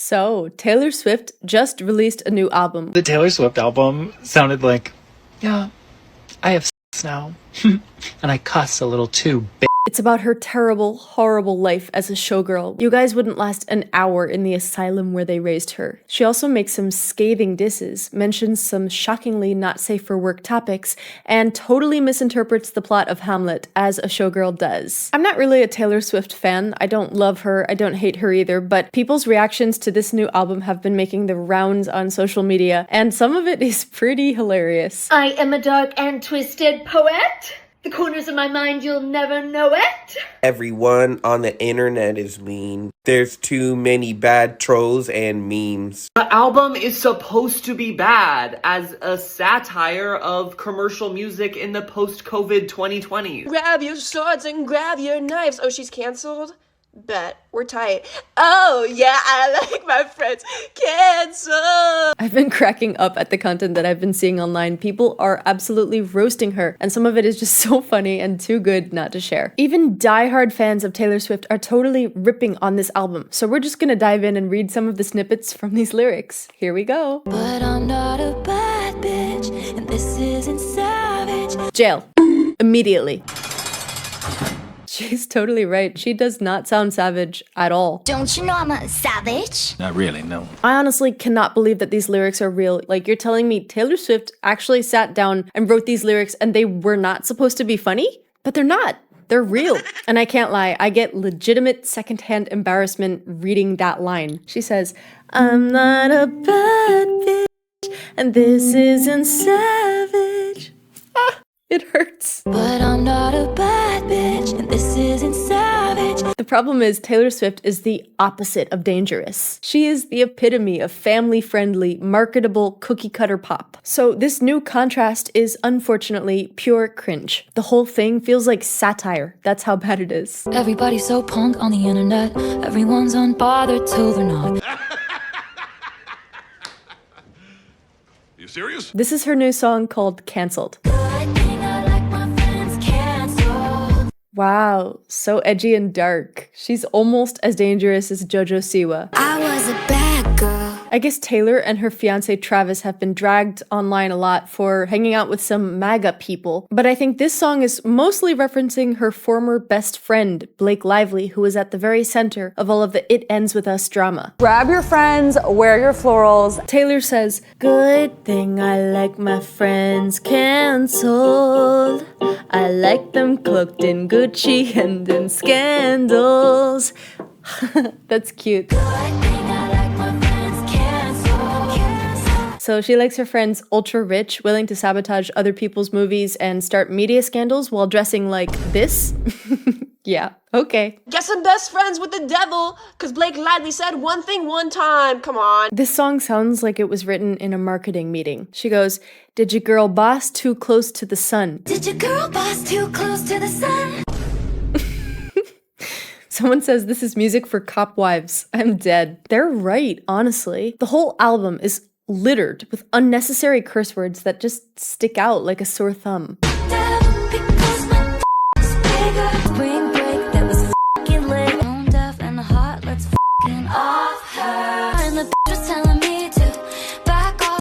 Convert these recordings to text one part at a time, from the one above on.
So, Taylor Swift just released a new album. The Taylor Swift album sounded like, yeah, I have sex now. And I cuss a little too, bitch. It's about her terrible, horrible life as a showgirl. You guys wouldn't last an hour in the asylum where they raised her. She also makes some scathing disses, mentions some shockingly not safe for work topics, and totally misinterprets the plot of Hamlet, as a showgirl does. I'm not really a Taylor Swift fan. I don't love her, I don't hate her either, but people's reactions to this new album have been making the rounds on social media, and some of it is pretty hilarious. I am a dark and twisted poet. The corners of my mind, you'll never know it. Everyone on the internet is mean. There's too many bad trolls and memes. The album is supposed to be bad as a satire of commercial music in the post-COVID 2020s. Grab your swords and grab your knives. Oh, she's canceled? Bet. We're tight. Oh, yeah, I like my friends canceled. I've been cracking up at the content that I've been seeing online. People are absolutely roasting her, and some of it is just so funny and too good not to share. Even diehard fans of Taylor Swift are totally ripping on this album, so we're just gonna dive in and read some of the snippets from these lyrics. Here we go. But I'm not a bad bitch, and this isn't savage. Jail. Immediately. She's totally right. She does not sound savage at all. Don't you know I'm a savage? Not really, no. I honestly cannot believe that these lyrics are real. Like, you're telling me Taylor Swift actually sat down and wrote these lyrics and they were not supposed to be funny? But they're not. They're real. And I can't lie, I get legitimate secondhand embarrassment reading that line. She says, I'm not a bad bitch, and this isn't savage. Ah, it hurts. But I'm not a bad bitch, and this isn't savage. The problem is Taylor Swift is the opposite of dangerous. She is the epitome of family-friendly, marketable cookie-cutter pop. So this new contrast is unfortunately pure cringe. The whole thing feels like satire. That's how bad it is. Everybody's so punk on the internet. Everyone's unbothered till they're not. You serious? This is her new song called Cancelled. Wow, so edgy and dark. She's almost as dangerous as JoJo Siwa. I was a bad girl. I guess Taylor and her fiancé Travis have been dragged online a lot for hanging out with some MAGA people, but I think this song is mostly referencing her former best friend, Blake Lively, who is at the very center of all of the It Ends With Us drama. Grab your friends, wear your florals. Taylor says, good thing I like my friends canceled. I like them cloaked in Gucci and in scandals. That's cute. So she likes her friends ultra rich, willing to sabotage other people's movies and start media scandals while dressing like this? Yeah, okay. Guess I'm best friends with the devil, because Blake Lively said one thing one time. Come on. This song sounds like it was written in a marketing meeting. She goes, did your girl boss too close to the sun? Did your girl boss too close to the sun? Someone says this is music for cop wives. I'm dead. They're right, honestly. The whole album is littered with unnecessary curse words that just stick out like a sore thumb.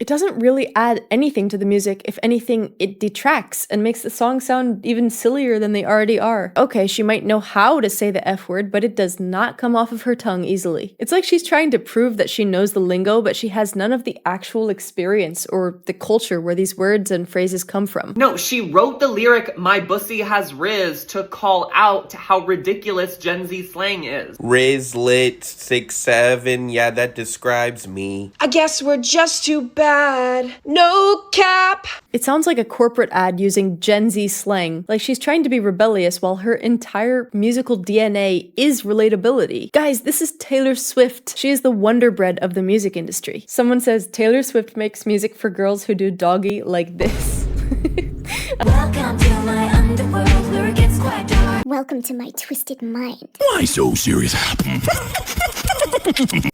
It doesn't really add anything to the music. If anything, it detracts and makes the song sound even sillier than they already are. Okay, she might know how to say the F word, but it does not come off of her tongue easily. It's like she's trying to prove that she knows the lingo, but she has none of the actual experience or the culture where these words and phrases come from. No, she wrote the lyric, my bussy has riz, to call out to how ridiculous Gen Z slang is. Riz lit 6'7", yeah, that describes me. I guess we're just too bad. No cap. It sounds like a corporate ad using Gen Z slang, like she's trying to be rebellious while her entire musical DNA is relatability. Guys, this is Taylor Swift. She is the wonder bread of the music industry. Someone says Taylor Swift makes music for girls who do doggy like this. Welcome to my underworld where it gets quite dark. Welcome to my twisted mind. Why so serious?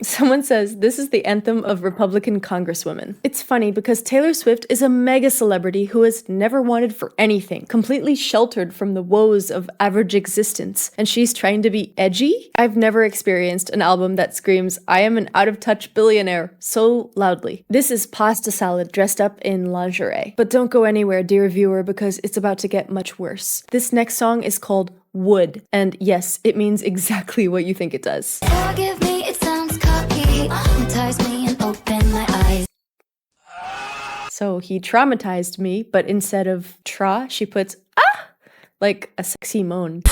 Someone says this is the anthem of Republican congresswomen. It's funny because Taylor Swift is a mega celebrity who has never wanted for anything, completely sheltered from the woes of average existence, and she's trying to be edgy? I've never experienced an album that screams, "I am an out-of-touch billionaire," so loudly. This is pasta salad dressed up in lingerie. But don't go anywhere, dear viewer, because it's about to get much worse. This next song is called Wood, and yes, it means exactly what you think it does. Forgive me, it sounds cocky. Hypnotize me and open my eyes. So he traumatized me, but instead of tra, she puts like a sexy moan.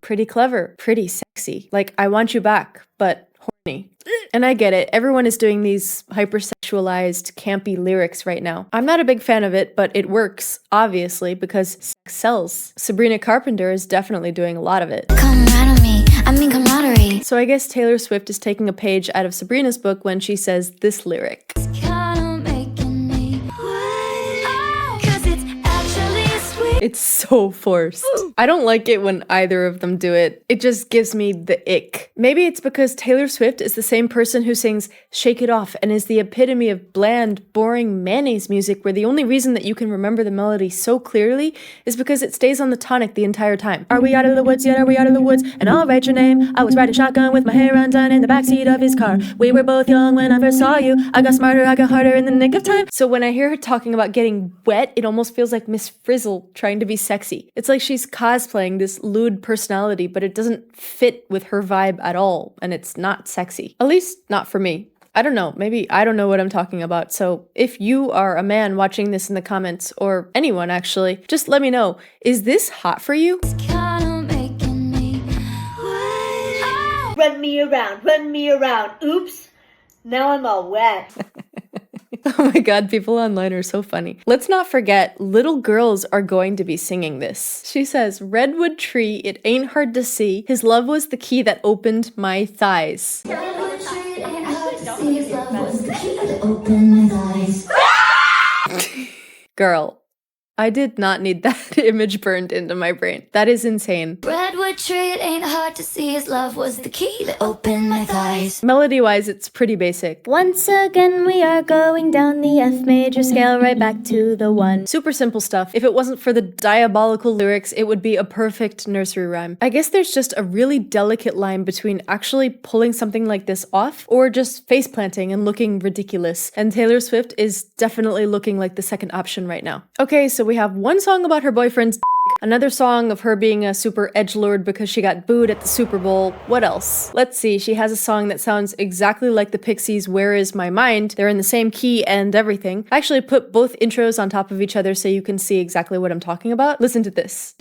Pretty clever, pretty sexy. Like, I want you back, but horny. And I get it, everyone is doing these hypersexualized, campy lyrics right now. I'm not a big fan of it, but it works, obviously, because sex sells. Sabrina Carpenter is definitely doing a lot of it. Come right on me, I mean camaraderie. So I guess Taylor Swift is taking a page out of Sabrina's book when she says this lyric. It's kinda making me wet, 'cause it's actually sweet. It's so forced. I don't like it when either of them do it. It just gives me the ick. Maybe it's because Taylor Swift is the same person who sings Shake It Off and is the epitome of bland, boring mayonnaise music where the only reason that you can remember the melody so clearly is because it stays on the tonic the entire time. Are we out of the woods yet? Are we out of the woods? And I'll write your name. I was riding shotgun with my hair undone in the backseat of his car. We were both young when I first saw you. I got smarter, I got harder in the nick of time. So when I hear her talking about getting wet, it almost feels like Miss Frizzle trying to be sexy. It's like she's cosplaying this lewd personality, but it doesn't fit with her vibe at all, and it's not sexy. At least, not for me. I don't know, maybe I don't know what I'm talking about, so if you are a man watching this in the comments, or anyone actually, just let me know. Is this hot for you? It's kinda making me wet. Run me around. Oops, now I'm all wet. Oh my god, people online are so funny. Let's not forget, little girls are going to be singing this. She says, "Redwood tree, it ain't hard to see. His love was the key that opened my thighs." Girl, I did not need that image burned into my brain. That is insane. Redwood tree, it ain't hard to see. His love was the key that opened my thighs. Melody-wise, it's pretty basic. Once again, we are going down the F major scale right back to the 1. Super simple stuff. If it wasn't for the diabolical lyrics, it would be a perfect nursery rhyme. I guess there's just a really delicate line between actually pulling something like this off or just face planting and looking ridiculous. And Taylor Swift is definitely looking like the second option right now. Okay, so we have one song about her boyfriend's another song of her being a super edgelord because she got booed at the Super Bowl. What else? Let's see, she has a song that sounds exactly like the Pixies' Where Is My Mind? They're in the same key and everything. I actually put both intros on top of each other so you can see exactly what I'm talking about. Listen to this.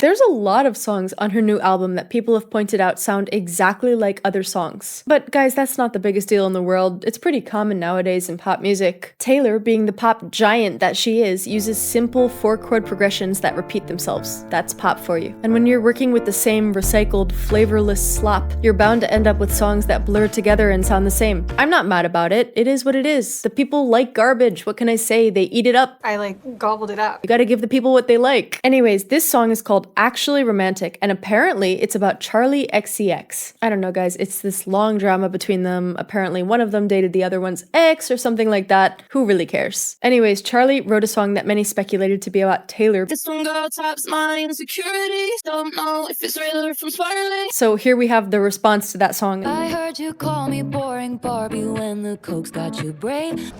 There's a lot of songs on her new album that people have pointed out sound exactly like other songs. But guys, that's not the biggest deal in the world. It's pretty common nowadays in pop music. Taylor, being the pop giant that she is, uses simple 4-chord progressions that repeat themselves. That's pop for you. And when you're working with the same recycled, flavorless slop, you're bound to end up with songs that blur together and sound the same. I'm not mad about it. It is what it is. The people like garbage. What can I say? They eat it up. I gobbled it up. You gotta give the people what they like. Anyways, this song is called Actually Romantic, and apparently it's about Charlie XCX. I don't know, guys, it's this long drama between them. Apparently one of them dated the other one's ex or something like that. Who really cares? Anyways, Charlie wrote a song that many speculated to be about Taylor. This one girl tops my insecurities. Don't know if it's real or from spiraling. So here we have the response to that song. I heard you call me boring Barbie when the coke's got you brave.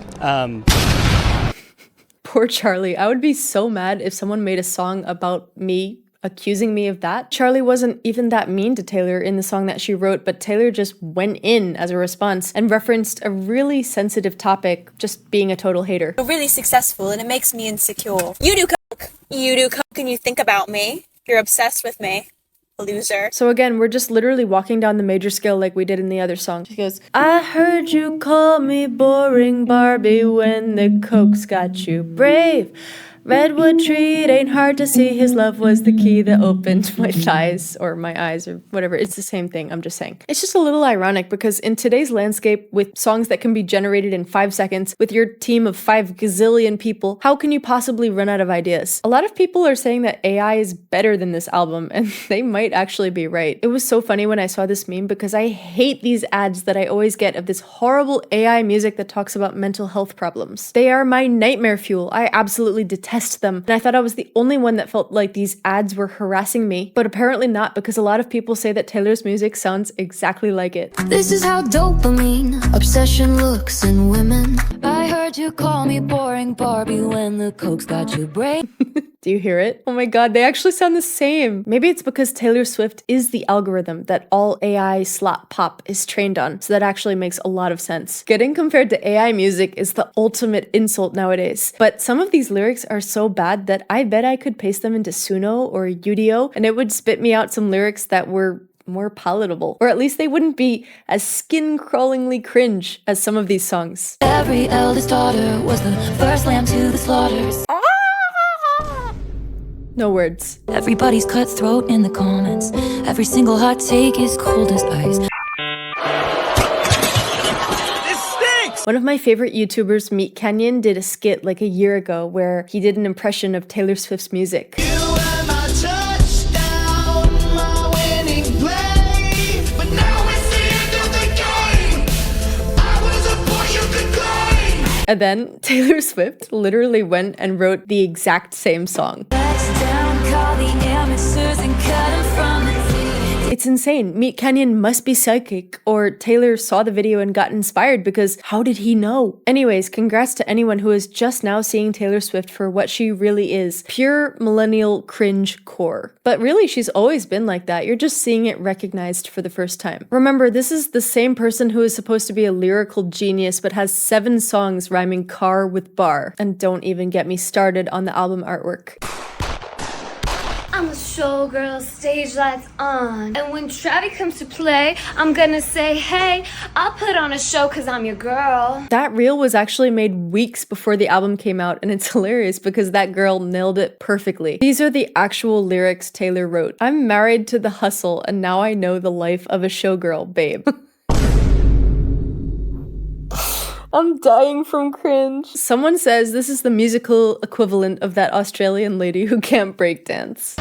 Poor Charlie. I would be so mad if someone made a song about me, accusing me of that. Charlie wasn't even that mean to Taylor in the song that she wrote, but Taylor just went in as a response and referenced a really sensitive topic, just being a total hater. Really successful and it makes me insecure. You do coke and you think about me. You're obsessed with me. Loser. So again, we're just literally walking down the major scale like we did in the other song. She goes, I heard you call me boring Barbie when the coke's got you brave. Redwood tree, it ain't hard to see. His love was the key that opened my thighs or my eyes or whatever. It's the same thing. I'm just saying. It's just a little ironic because in today's landscape with songs that can be generated in 5 seconds with your team of 5 gazillion people, how can you possibly run out of ideas? A lot of people are saying that AI is better than this album, and they might actually be right. It was so funny when I saw this meme because I hate these ads that I always get of this horrible AI music that talks about mental health problems. They are my nightmare fuel. I absolutely detest them. And I thought I was the only one that felt like these ads were harassing me, but apparently not, because a lot of people say that Taylor's music sounds exactly like it. This is how dopamine obsession looks in women. I heard you call me boring Barbie when the coke's got you brain. Do you hear it? Oh my god, they actually sound the same. Maybe it's because Taylor Swift is the algorithm that all AI slap pop is trained on, so that actually makes a lot of sense. Getting compared to AI music is the ultimate insult nowadays, but some of these lyrics are so bad that I bet I could paste them into Suno or Udio and it would spit me out some lyrics that were more palatable, or at least they wouldn't be as skin-crawlingly cringe as some of these songs. Every eldest daughter was the first lamb to the slaughters. No words. Everybody's cutthroat in the comments. Every single hot take is cold as ice. One of my favorite YouTubers, Meat Canyon, did a skit like a year ago where he did an impression of Taylor Swift's music. And then Taylor Swift literally went and wrote the exact same song. It's insane. Meat Canyon must be psychic, or Taylor saw the video and got inspired, because how did he know? Anyways, congrats to anyone who is just now seeing Taylor Swift for what she really is. Pure millennial cringe core. But really, she's always been like that. You're just seeing it recognized for the first time. Remember, this is the same person who is supposed to be a lyrical genius but has 7 songs rhyming car with bar. And don't even get me started on the album artwork. I'm a showgirl, stage lights on. And when traffic comes to play, I'm gonna say, hey, I'll put on a show cause I'm your girl. That reel was actually made weeks before the album came out, and it's hilarious because that girl nailed it perfectly. These are the actual lyrics Taylor wrote. I'm married to the hustle, and now I know the life of a showgirl, babe. I'm dying from cringe. Someone says this is the musical equivalent of that Australian lady who can't breakdance.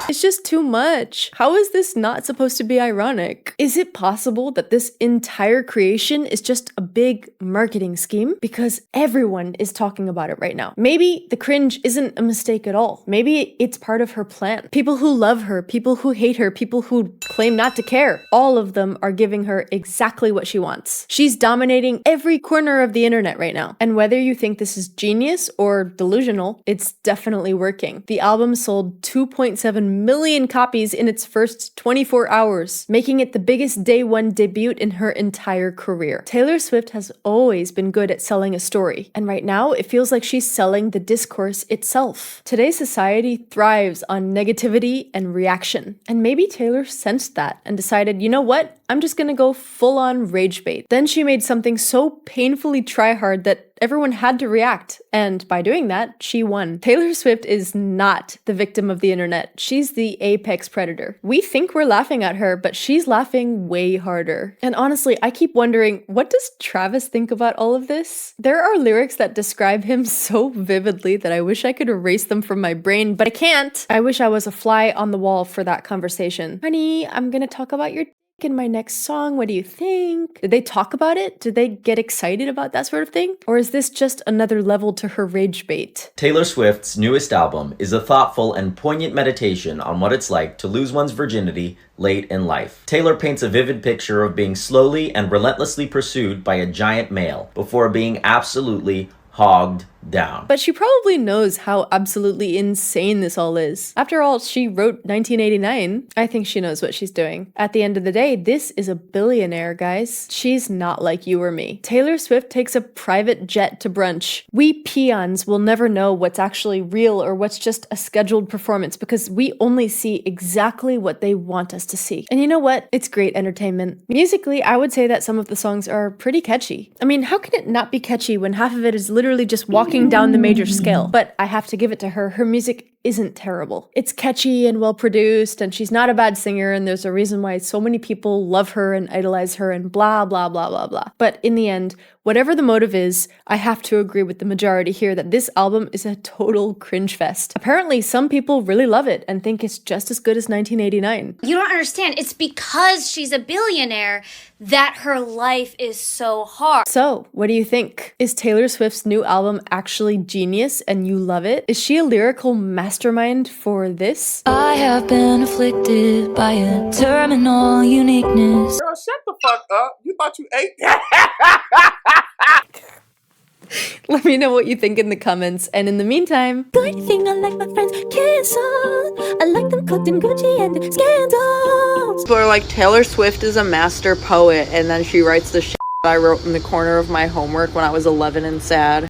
It's just too much. How is this not supposed to be ironic? Is it possible that this entire creation is just a big marketing scheme? Because everyone is talking about it right now. Maybe the cringe isn't a mistake at all. Maybe it's part of her plan. People who love her, people who hate her, people who claim not to care, all of them are giving her exactly what she wants. She's dominating every corner of the internet right now. And whether you think this is genius or delusional, it's definitely working. The album sold 2.7 million copies in its first 24 hours, making it the biggest day one debut in her entire career. Taylor Swift has always been good at selling a story, and right now it feels like she's selling the discourse itself. Today's society thrives on negativity and reaction, and maybe Taylor sensed that and decided, you know what? I'm just gonna go full on rage bait. Then she made something so painfully try hard that everyone had to react, and by doing that, she won. Taylor Swift is not the victim of the internet. She's the apex predator. We think we're laughing at her, but she's laughing way harder. And honestly, I keep wondering, what does Travis think about all of this? There are lyrics that describe him so vividly that I wish I could erase them from my brain, but I can't. I wish I was a fly on the wall for that conversation. Honey, I'm gonna talk about your in my next song. What do you think? Did they talk about it? Did they get excited about that sort of thing? Or is this just another level to her rage bait? Taylor Swift's newest album is a thoughtful and poignant meditation on what it's like to lose one's virginity late in life. Taylor paints a vivid picture of being slowly and relentlessly pursued by a giant male before being absolutely hogged down. But she probably knows how absolutely insane this all is. After all, she wrote 1989. I think she knows what she's doing. At the end of the day, this is a billionaire, guys. She's not like you or me. Taylor Swift takes a private jet to brunch. We peons will never know what's actually real or what's just a scheduled performance because we only see exactly what they want us to see. And you know what? It's great entertainment. Musically, I would say that some of the songs are pretty catchy. I mean, how can it not be catchy when half of it is literally just walking down the major scale? But I have to give it to her. Her music isn't terrible. It's catchy and well produced, and she's not a bad singer, and there's a reason why so many people love her and idolize her and blah, blah, blah, blah, blah. But in the end, whatever the motive is, I have to agree with the majority here that this album is a total cringe fest. Apparently, some people really love it and think it's just as good as 1989. You don't understand. It's because she's a billionaire that her life is so hard. So, what do you think? Is Taylor Swift's new album actually genius and you love it? Is she a lyrical mastermind for this? I have been afflicted by a terminal uniqueness. Girl, shut the fuck up. You thought you ate that? Let me know what you think in the comments, and in the meantime, Good thing I like my friends canceled. I like them cooked in Gucci and scandals. People are like, Taylor Swift is a master poet, and then she writes the shit I wrote in the corner of my homework when I was 11 and sad.